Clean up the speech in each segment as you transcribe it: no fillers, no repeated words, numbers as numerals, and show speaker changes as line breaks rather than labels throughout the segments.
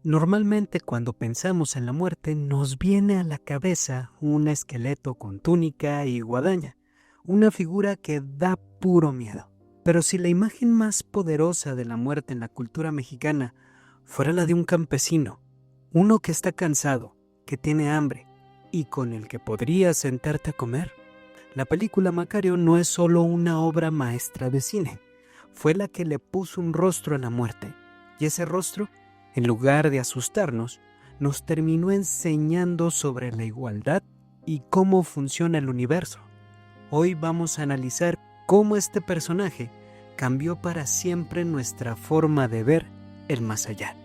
Normalmente cuando pensamos en la muerte nos viene a la cabeza un esqueleto con túnica y guadaña, una figura que da puro miedo. Pero si la imagen más poderosa de la muerte en la cultura mexicana fuera la de un campesino, uno que está cansado, que tiene hambre y con el que podrías sentarte a comer, la película Macario no es solo una obra maestra de cine, fue la que le puso un rostro a la muerte, y ese rostro, en lugar de asustarnos, nos terminó enseñando sobre la igualdad y cómo funciona el universo. Hoy vamos a analizar cómo este personaje cambió para siempre nuestra forma de ver el más allá.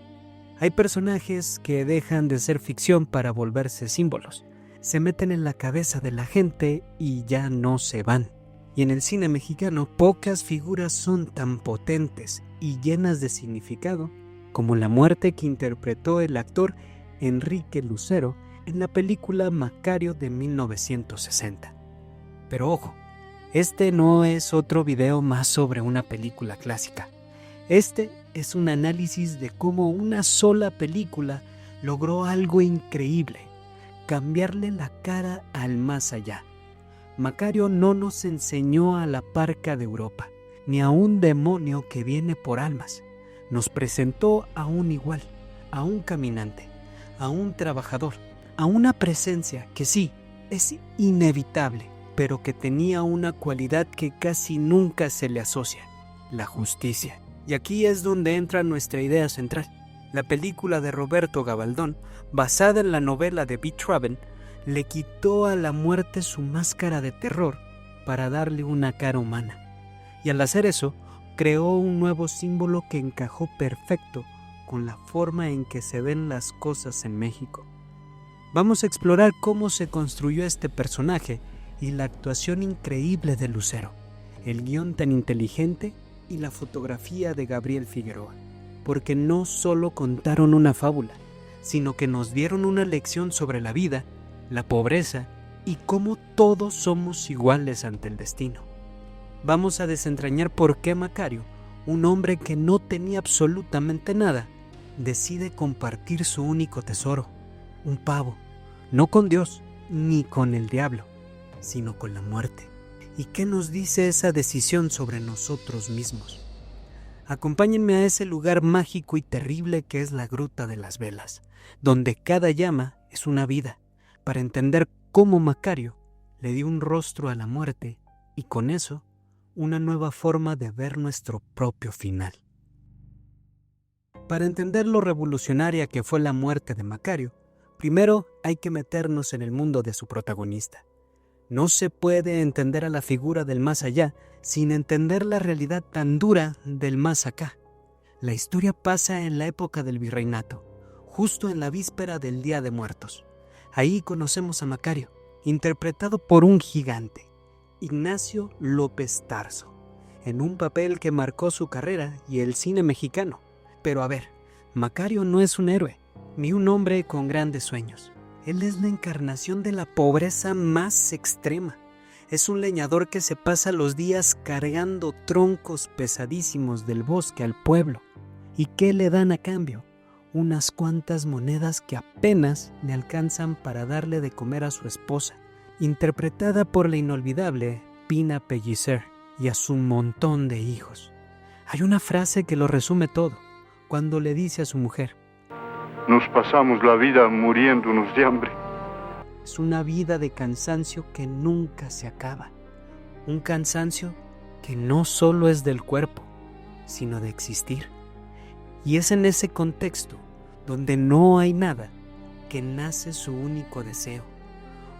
Hay personajes que dejan de ser ficción para volverse símbolos. Se meten en la cabeza de la gente y ya no se van. Y en el cine mexicano, pocas figuras son tan potentes y llenas de significado como la muerte que interpretó el actor Enrique Lucero en la película Macario de 1960. Pero ojo, este no es otro video más sobre una película clásica. Este es un análisis de cómo una sola película logró algo increíble, cambiarle la cara al más allá. Macario no nos enseñó a la parca de Europa, ni a un demonio que viene por almas. Nos presentó a un igual, a un caminante, a un trabajador, a una presencia que sí, es inevitable, pero que tenía una cualidad que casi nunca se le asocia: la justicia. Y aquí es donde entra nuestra idea central. La película de Roberto Gabaldón, basada en la novela de Beat Raven, le quitó a la muerte su máscara de terror para darle una cara humana. Y al hacer eso, creó un nuevo símbolo que encajó perfecto con la forma en que se ven las cosas en México. Vamos a explorar cómo se construyó este personaje y la actuación increíble de Lucero, el guión tan inteligente y la fotografía de Gabriel Figueroa, porque no solo contaron una fábula, sino que nos dieron una lección sobre la vida, la pobreza y cómo todos somos iguales ante el destino. Vamos a desentrañar por qué Macario, un hombre que no tenía absolutamente nada, decide compartir su único tesoro, un pavo, no con Dios ni con el diablo, sino con la muerte. ¿Y qué nos dice esa decisión sobre nosotros mismos? Acompáñenme a ese lugar mágico y terrible que es la Gruta de las Velas, donde cada llama es una vida, para entender cómo Macario le dio un rostro a la muerte y con eso una nueva forma de ver nuestro propio final. Para entender lo revolucionaria que fue la muerte de Macario, primero hay que meternos en el mundo de su protagonista. No se puede entender a la figura del más allá sin entender la realidad tan dura del más acá. La historia pasa en la época del virreinato, justo en la víspera del Día de Muertos. Ahí conocemos a Macario, interpretado por un gigante, Ignacio López Tarso, en un papel que marcó su carrera y el cine mexicano. Pero a ver, Macario no es un héroe, ni un hombre con grandes sueños. Él es la encarnación de la pobreza más extrema. Es un leñador que se pasa los días cargando troncos pesadísimos del bosque al pueblo. ¿Y qué le dan a cambio? Unas cuantas monedas que apenas le alcanzan para darle de comer a su esposa, interpretada por la inolvidable Pina Pellicer, y a su montón de hijos. Hay una frase que lo resume todo, cuando le dice a su mujer:
nos pasamos la vida muriéndonos de hambre.
Es una vida de cansancio que nunca se acaba. Un cansancio que no solo es del cuerpo, sino de existir. Y es en ese contexto, donde no hay nada, que nace su único deseo.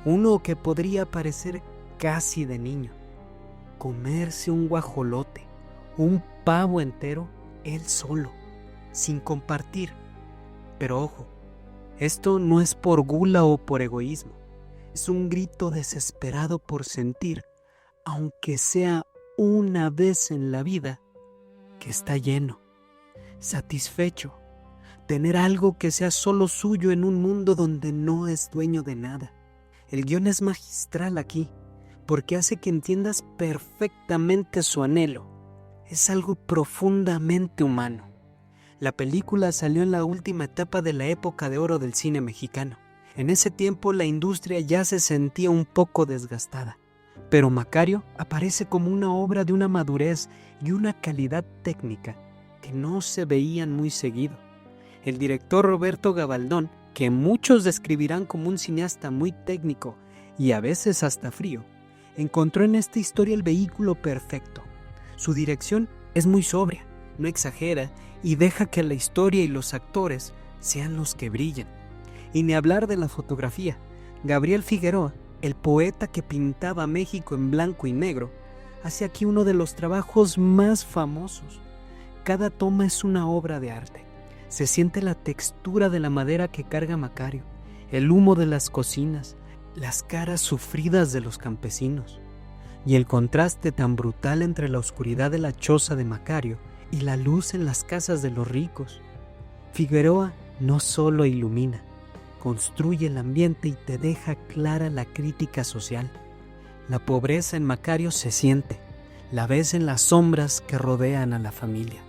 Uno que podría parecer casi de niño: comerse un guajolote, un pavo entero, él solo, sin compartir. Pero ojo, esto no es por gula o por egoísmo, es un grito desesperado por sentir, aunque sea una vez en la vida, que está lleno, satisfecho, tener algo que sea solo suyo en un mundo donde no es dueño de nada. El guión es magistral aquí, porque hace que entiendas perfectamente su anhelo. Es algo profundamente humano. La película salió en la última etapa de la época de oro del cine mexicano. En ese tiempo la industria ya se sentía un poco desgastada, pero Macario aparece como una obra de una madurez y una calidad técnica que no se veían muy seguido. El director Roberto Gabaldón, que muchos describirán como un cineasta muy técnico y a veces hasta frío, encontró en esta historia el vehículo perfecto. Su dirección es muy sobria, no exagera y deja que la historia y los actores sean los que brillen. Y ni hablar de la fotografía. Gabriel Figueroa, el poeta que pintaba México en blanco y negro, hace aquí uno de los trabajos más famosos. Cada toma es una obra de arte. Se siente la textura de la madera que carga Macario, el humo de las cocinas, las caras sufridas de los campesinos, y el contraste tan brutal entre la oscuridad de la choza de Macario y la luz en las casas de los ricos. Figueroa no solo ilumina, construye el ambiente y te deja clara la crítica social. La pobreza en Macario se siente, la ves en las sombras que rodean a la familia.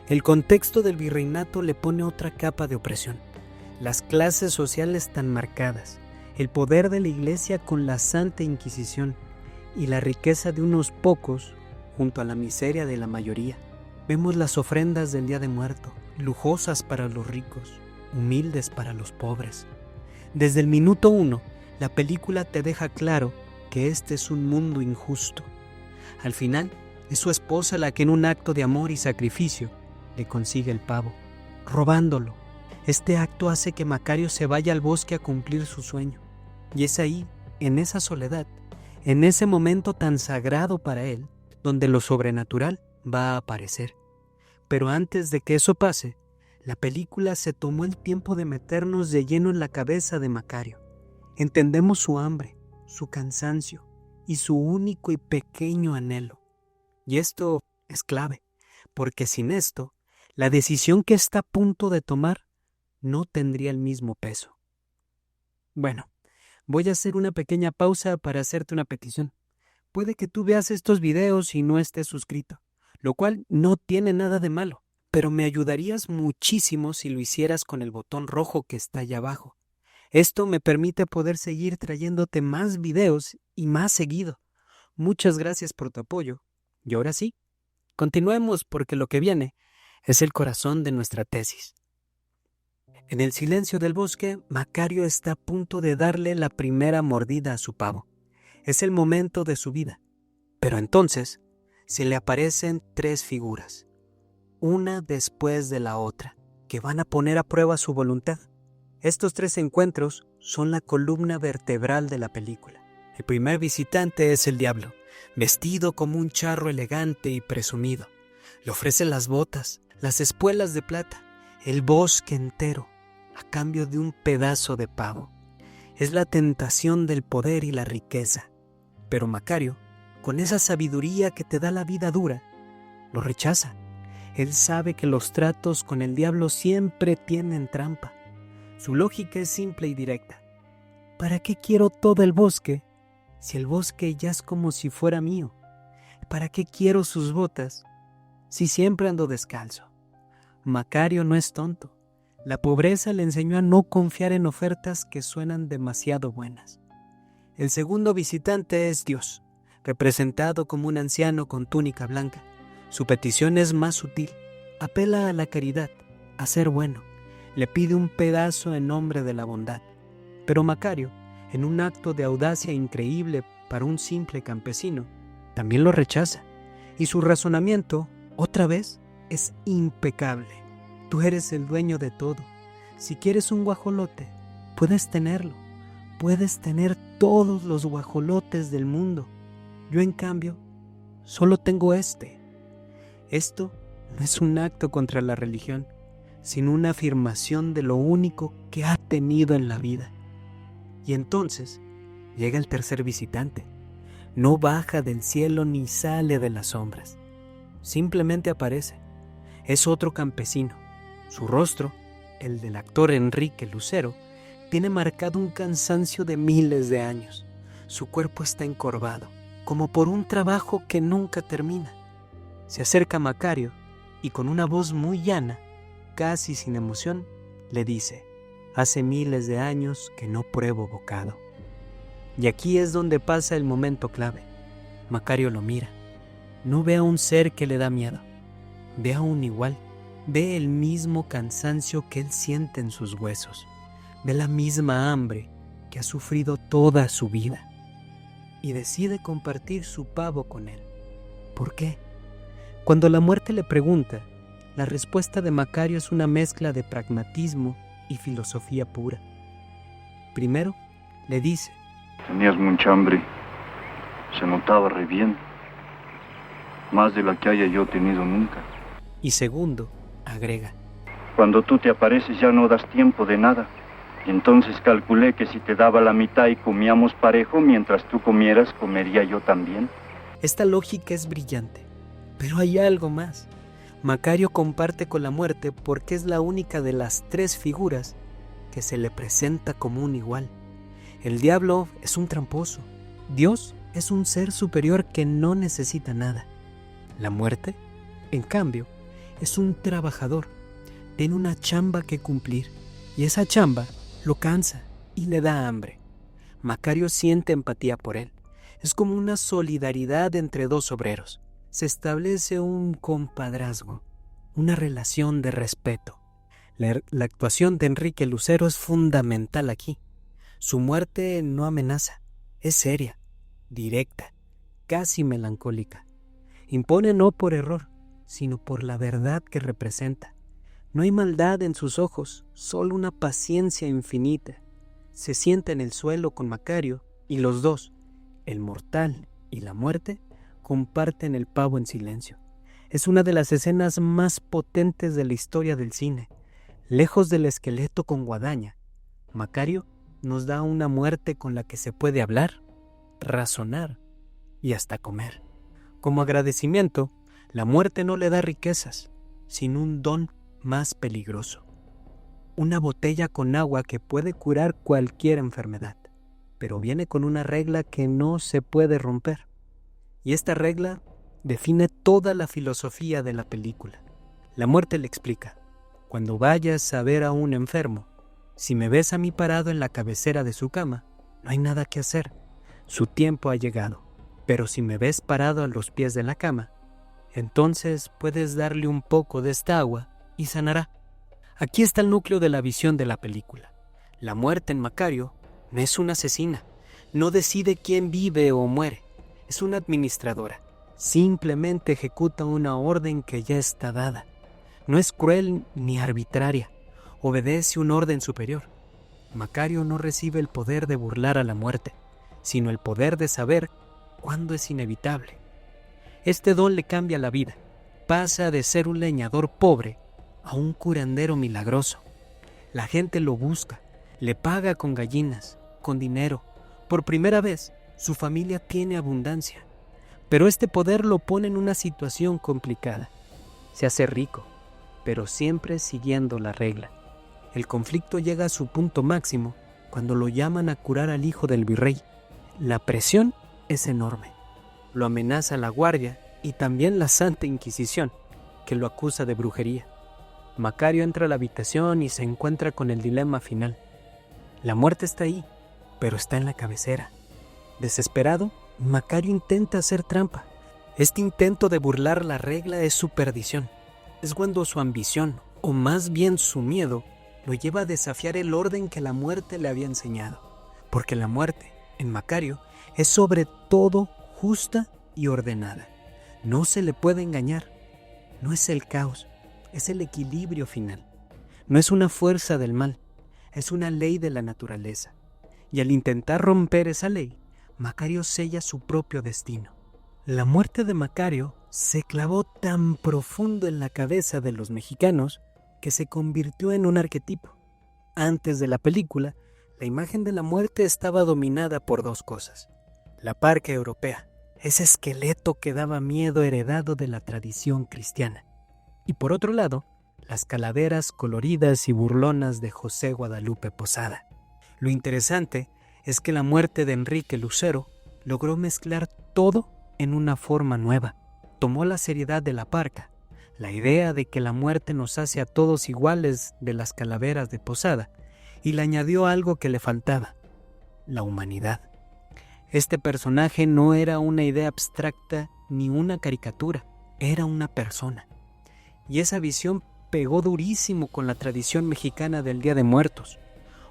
El contexto del virreinato le pone otra capa de opresión, las clases sociales tan marcadas, el poder de la iglesia con la Santa Inquisición y la riqueza de unos pocos junto a la miseria de la mayoría. Vemos las ofrendas del Día de Muerto, lujosas para los ricos, humildes para los pobres. Desde el minuto 1, la película te deja claro que este es un mundo injusto. Al final, es su esposa la que en un acto de amor y sacrificio le consigue el pavo, robándolo. Este acto hace que Macario se vaya al bosque a cumplir su sueño. Y es ahí, en esa soledad, en ese momento tan sagrado para él, donde lo sobrenatural va a aparecer. Pero antes de que eso pase, la película se tomó el tiempo de meternos de lleno en la cabeza de Macario. Entendemos su hambre, su cansancio y su único y pequeño anhelo. Y esto es clave, porque sin esto, la decisión que está a punto de tomar no tendría el mismo peso. Bueno, voy a hacer una pequeña pausa para hacerte una petición. Puede que tú veas estos videos y no estés suscrito, lo cual no tiene nada de malo, pero me ayudarías muchísimo si lo hicieras con el botón rojo que está allá abajo. Esto me permite poder seguir trayéndote más videos y más seguido. Muchas gracias por tu apoyo. Y ahora sí, continuemos porque lo que viene es el corazón de nuestra tesis. En el silencio del bosque, Macario está a punto de darle la primera mordida a su pavo. Es el momento de su vida. Pero entonces se le aparecen 3 figuras, una después de la otra, que van a poner a prueba su voluntad. Estos 3 encuentros son la columna vertebral de la película. El primer visitante es el diablo, vestido como un charro elegante y presumido. Le ofrece las botas, las espuelas de plata, el bosque entero, a cambio de un pedazo de pavo. Es la tentación del poder y la riqueza. Pero Macario, con esa sabiduría que te da la vida dura, lo rechaza. Él sabe que los tratos con el diablo siempre tienen trampa. Su lógica es simple y directa. ¿Para qué quiero todo el bosque si el bosque ya es como si fuera mío? ¿Para qué quiero sus botas si siempre ando descalzo? Macario no es tonto. La pobreza le enseñó a no confiar en ofertas que suenan demasiado buenas. El segundo visitante es Dios, representado como un anciano con túnica blanca. Su petición es más sutil. Apela a la caridad, a ser bueno. Le pide un pedazo en nombre de la bondad. Pero Macario, en un acto de audacia increíble para un simple campesino, también lo rechaza. Y su razonamiento, otra vez, es impecable. Tú eres el dueño de todo. Si quieres un guajolote, puedes tenerlo. Puedes tener todos los guajolotes del mundo. Yo, en cambio, solo tengo este. Esto no es un acto contra la religión, sino una afirmación de lo único que ha tenido en la vida. Y entonces llega el tercer visitante. No baja del cielo ni sale de las sombras. Simplemente aparece. Es otro campesino. Su rostro, el del actor Enrique Lucero, tiene marcado un cansancio de miles de años. Su cuerpo está encorvado, como por un trabajo que nunca termina. Se acerca a Macario y con una voz muy llana casi sin emoción, le dice: hace miles de años que no pruebo bocado. Y aquí es donde pasa el momento clave. Macario lo mira. No ve a un ser que le da miedo. Ve a un igual. Ve el mismo cansancio que él siente en sus huesos. Ve la misma hambre que ha sufrido toda su vida. Y decide compartir su pavo con él. ¿Por qué? Cuando la muerte le pregunta, la respuesta de Macario es una mezcla de pragmatismo y filosofía pura. Primero, le dice:
Tenías mucha hambre. Se notaba re bien. Más de la que haya yo tenido nunca.
Y segundo, agrega:
Cuando tú te apareces ya no das tiempo de nada. Y entonces calculé que si te daba la mitad y comíamos parejo, mientras tú comieras, comería yo también.
Esta lógica es brillante, pero hay algo más. Macario comparte con la muerte porque es la única de las tres figuras que se le presenta como un igual. El diablo es un tramposo. Dios es un ser superior que no necesita nada. La muerte, en cambio, es un trabajador. Tiene una chamba que cumplir y esa chamba lo cansa y le da hambre. Macario siente empatía por él. Es como una solidaridad entre dos obreros. Se establece un compadrazgo, una relación de respeto. La actuación de Enrique Lucero es fundamental aquí. Su muerte no amenaza, es seria, directa, casi melancólica. Impone no por error, sino por la verdad que representa. No hay maldad en sus ojos, solo una paciencia infinita. Se sienta en el suelo con Macario y los dos, el mortal y la muerte, comparten el pavo en silencio. Es una de las escenas más potentes de la historia del cine. Lejos del esqueleto con guadaña, Macario nos da una muerte con la que se puede hablar, razonar y hasta comer. Como agradecimiento, la muerte no le da riquezas, sino un don más peligroso. Una botella con agua que puede curar cualquier enfermedad, pero viene con una regla que no se puede romper. Y esta regla define toda la filosofía de la película. La muerte le explica: cuando vayas a ver a un enfermo, si me ves a mí parado en la cabecera de su cama, no hay nada que hacer. Su tiempo ha llegado. Pero si me ves parado a los pies de la cama, entonces puedes darle un poco de esta agua y sanará. Aquí está el núcleo de la visión de la película. La muerte en Macario no es una asesina, no decide quién vive o muere, es una administradora. Simplemente ejecuta una orden que ya está dada. No es cruel ni arbitraria, obedece un orden superior. Macario no recibe el poder de burlar a la muerte, sino el poder de saber cuándo es inevitable. Este don le cambia la vida. Pasa de ser un leñador pobre a un curandero milagroso. La gente lo busca, le paga con gallinas, con dinero. Por primera vez, su familia tiene abundancia. Pero este poder lo pone en una situación complicada. Se hace rico, pero siempre siguiendo la regla. El conflicto llega a su punto máximo cuando lo llaman a curar al hijo del virrey. La presión es enorme. Lo amenaza la guardia y también la Santa Inquisición, que lo acusa de brujería. Macario entra a la habitación y se encuentra con el dilema final. La muerte está ahí, pero está en la cabecera. Desesperado, Macario intenta hacer trampa. Este intento de burlar la regla es su perdición. Es cuando su ambición, o más bien su miedo, lo lleva a desafiar el orden que la muerte le había enseñado. Porque la muerte, en Macario, es sobre todo justa y ordenada. No se le puede engañar. No es el caos, es el equilibrio final. No es una fuerza del mal, es una ley de la naturaleza. Y al intentar romper esa ley, Macario sella su propio destino. La muerte de Macario se clavó tan profundo en la cabeza de los mexicanos que se convirtió en un arquetipo. Antes de la película, la imagen de la muerte estaba dominada por dos cosas: la parca europea, ese esqueleto que daba miedo heredado de la tradición cristiana, y por otro lado, las calaveras coloridas y burlonas de José Guadalupe Posada. Lo interesante es que la muerte de Enrique Lucero logró mezclar todo en una forma nueva. Tomó la seriedad de la parca, la idea de que la muerte nos hace a todos iguales de las calaveras de Posada, y le añadió algo que le faltaba: la humanidad. Este personaje no era una idea abstracta ni una caricatura, era una persona. Y esa visión pegó durísimo con la tradición mexicana del Día de Muertos,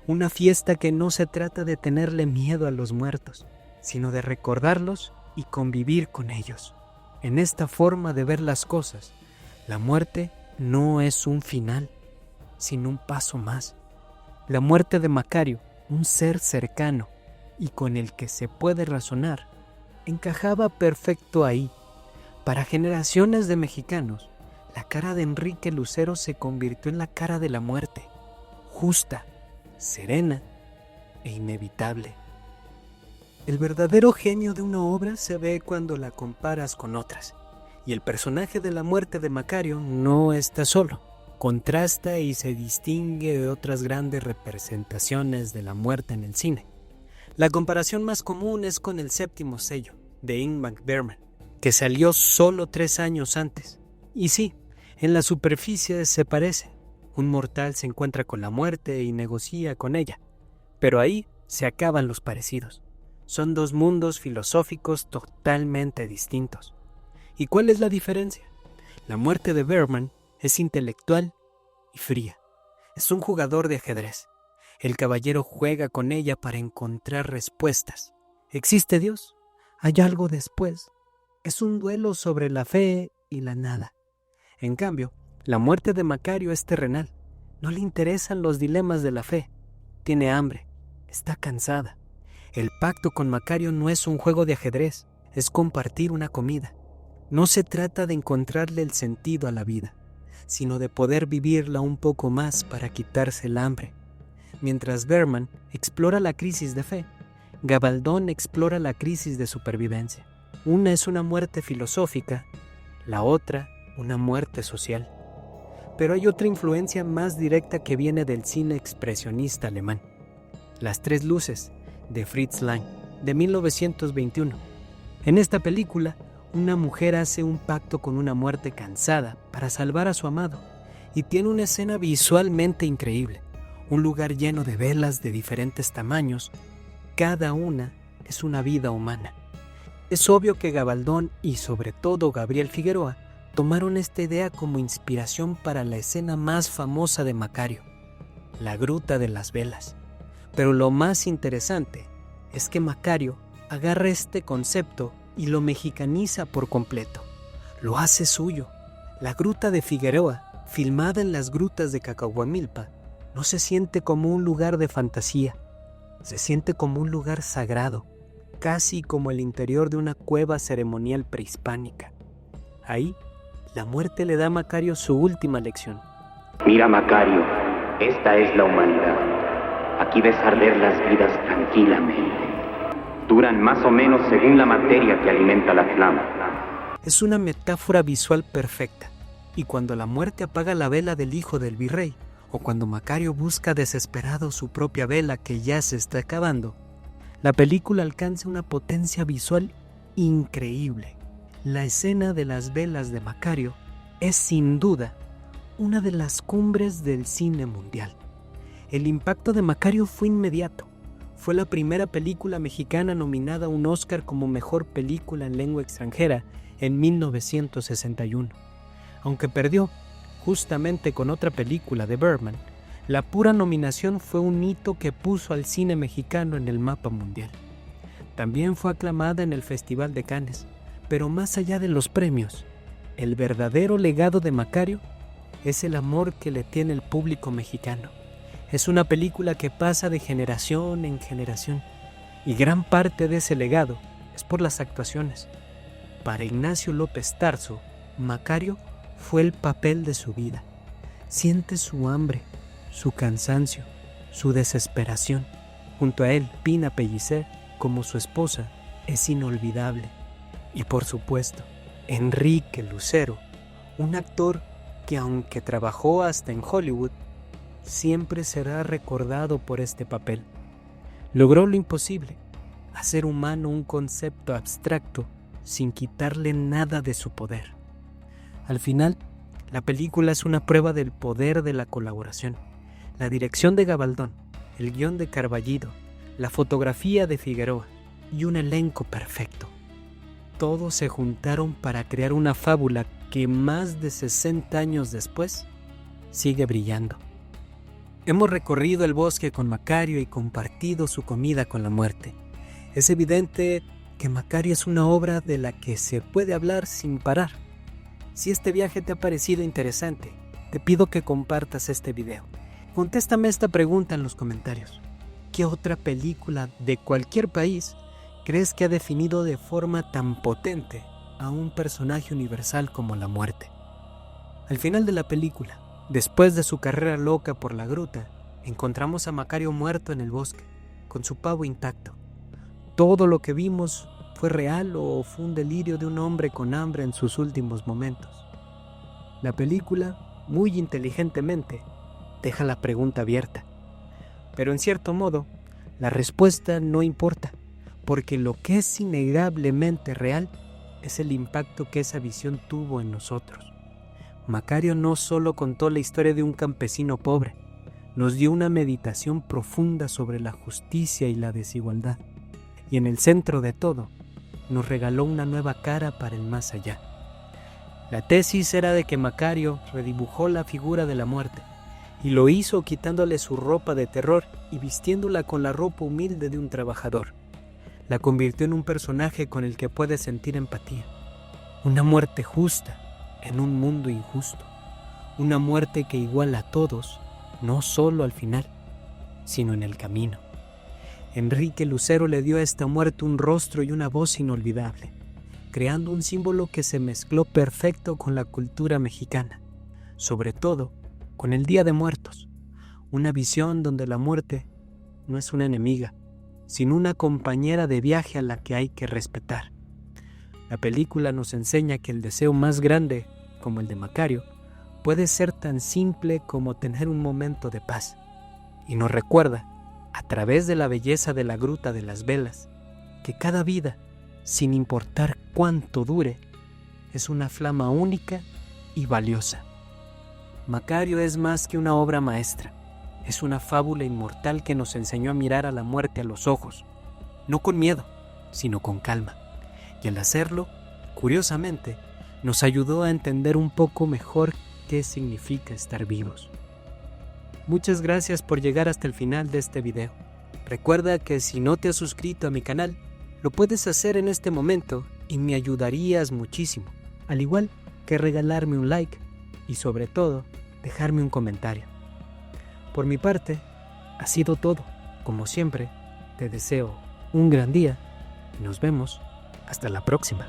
una fiesta que no se trata de tenerle miedo a los muertos, sino de recordarlos y convivir con ellos. En esta forma de ver las cosas, la muerte no es un final, sino un paso más. La muerte de Macario, un ser cercano y con el que se puede razonar, encajaba perfecto ahí. Para generaciones de mexicanos, la cara de Enrique Lucero se convirtió en la cara de la muerte, justa, serena e inevitable. El verdadero genio de una obra se ve cuando la comparas con otras, y el personaje de la muerte de Macario no está solo. Contrasta y se distingue de otras grandes representaciones de la muerte en el cine. La comparación más común es con El Séptimo Sello, de Ingmar Bergman, que salió solo 3 años antes. Y sí, en la superficie se parece. Un mortal se encuentra con la muerte y negocia con ella. Pero ahí se acaban los parecidos. Son 2 mundos filosóficos totalmente distintos. ¿Y cuál es la diferencia? La muerte de Bergman es intelectual y fría. Es un jugador de ajedrez. El caballero juega con ella para encontrar respuestas. ¿Existe Dios? ¿Hay algo después? Es un duelo sobre la fe y la nada. En cambio, la muerte de Macario es terrenal. No le interesan los dilemas de la fe. Tiene hambre. Está cansada. El pacto con Macario no es un juego de ajedrez. Es compartir una comida. No se trata de encontrarle el sentido a la vida, sino de poder vivirla un poco más para quitarse el hambre. Mientras Bergman explora la crisis de fe, Gabaldón explora la crisis de supervivencia. Una es una muerte filosófica, la otra una muerte social. Pero hay otra influencia más directa que viene del cine expresionista alemán. Las 3 luces, de Fritz Lang, de 1921. En esta película, una mujer hace un pacto con una muerte cansada para salvar a su amado, y tiene una escena visualmente increíble. Un lugar lleno de velas de diferentes tamaños, cada una es una vida humana. Es obvio que Gabaldón y sobre todo Gabriel Figueroa tomaron esta idea como inspiración para la escena más famosa de Macario, la Gruta de las Velas. Pero lo más interesante es que Macario agarra este concepto y lo mexicaniza por completo. Lo hace suyo. La Gruta de Figueroa, filmada en las grutas de Cacahuamilpa, no se siente como un lugar de fantasía. Se siente como un lugar sagrado, casi como el interior de una cueva ceremonial prehispánica. Ahí, la muerte le da a Macario su última lección.
Mira, Macario, esta es la humanidad. Aquí ves arder las vidas tranquilamente. Duran más o menos según la materia que alimenta la flama.
Es una metáfora visual perfecta. Y cuando la muerte apaga la vela del hijo del virrey, o cuando Macario busca desesperado su propia vela que ya se está acabando, la película alcanza una potencia visual increíble. La escena de las velas de Macario es sin duda una de las cumbres del cine mundial. El impacto de Macario fue inmediato. Fue la primera película mexicana nominada a un Oscar como mejor película en lengua extranjera en 1961. Aunque perdió, justamente con otra película de Bergman, la pura nominación fue un hito que puso al cine mexicano en el mapa mundial. También fue aclamada en el Festival de Cannes, pero más allá de los premios, el verdadero legado de Macario es el amor que le tiene el público mexicano. Es una película que pasa de generación en generación, y gran parte de ese legado es por las actuaciones. Para Ignacio López Tarso, Macario fue el papel de su vida. Siente su hambre, su cansancio, su desesperación. Junto a él, Pina Pellicer, como su esposa, es inolvidable. Y por supuesto, Enrique Lucero, un actor que aunque trabajó hasta en Hollywood, siempre será recordado por este papel. Logró lo imposible, hacer humano un concepto abstracto sin quitarle nada de su poder. Al final, La película es una prueba del poder de la colaboración. La dirección de Gabaldón, el guión de Carballido, la fotografía de Figueroa y un elenco perfecto. Todos se juntaron para crear una fábula que más de 60 años después sigue brillando. Hemos recorrido el bosque con Macario y compartido su comida con la muerte. Es evidente que Macario es una obra de la que se puede hablar sin parar. Si este viaje te ha parecido interesante, te pido que compartas este video. Contéstame esta pregunta en los comentarios. ¿Qué otra película de cualquier país crees que ha definido de forma tan potente a un personaje universal como la muerte? Al final de la película, después de su carrera loca por la gruta, encontramos a Macario muerto en el bosque, con su pavo intacto. ¿Todo lo que vimos fue real o fue un delirio de un hombre con hambre en sus últimos momentos? La película, muy inteligentemente, deja la pregunta abierta. Pero en cierto modo, la respuesta no importa, porque lo que es innegablemente real es el impacto que esa visión tuvo en nosotros. Macario no solo contó la historia de un campesino pobre, nos dio una meditación profunda sobre la justicia y la desigualdad. Y en el centro de todo, nos regaló una nueva cara para el más allá. La tesis era de que Macario redibujó la figura de la muerte, y lo hizo quitándole su ropa de terror y vistiéndola con la ropa humilde de un trabajador. La convirtió en un personaje con el que puedes sentir empatía. Una muerte justa en un mundo injusto. Una muerte que iguala a todos, no solo al final, sino en el camino. Enrique Lucero le dio a esta muerte un rostro y una voz inolvidable, creando un símbolo que se mezcló perfecto con la cultura mexicana, sobre todo con el Día de Muertos, una visión donde la muerte no es una enemiga, sino una compañera de viaje a la que hay que respetar. La película nos enseña que el deseo más grande, como el de Macario, puede ser tan simple como tener un momento de paz, y nos recuerda, a través de la belleza de la Gruta de las Velas, que cada vida, sin importar cuánto dure, es una flama única y valiosa. Macario es más que una obra maestra, es una fábula inmortal que nos enseñó a mirar a la muerte a los ojos, no con miedo, sino con calma, y al hacerlo, curiosamente, nos ayudó a entender un poco mejor qué significa estar vivos. Muchas gracias por llegar hasta el final de este video. Recuerda que si no te has suscrito a mi canal, lo puedes hacer en este momento y me ayudarías muchísimo, al igual que regalarme un like y sobre todo, dejarme un comentario. Por mi parte, ha sido todo. Como siempre, te deseo un gran día y nos vemos hasta la próxima.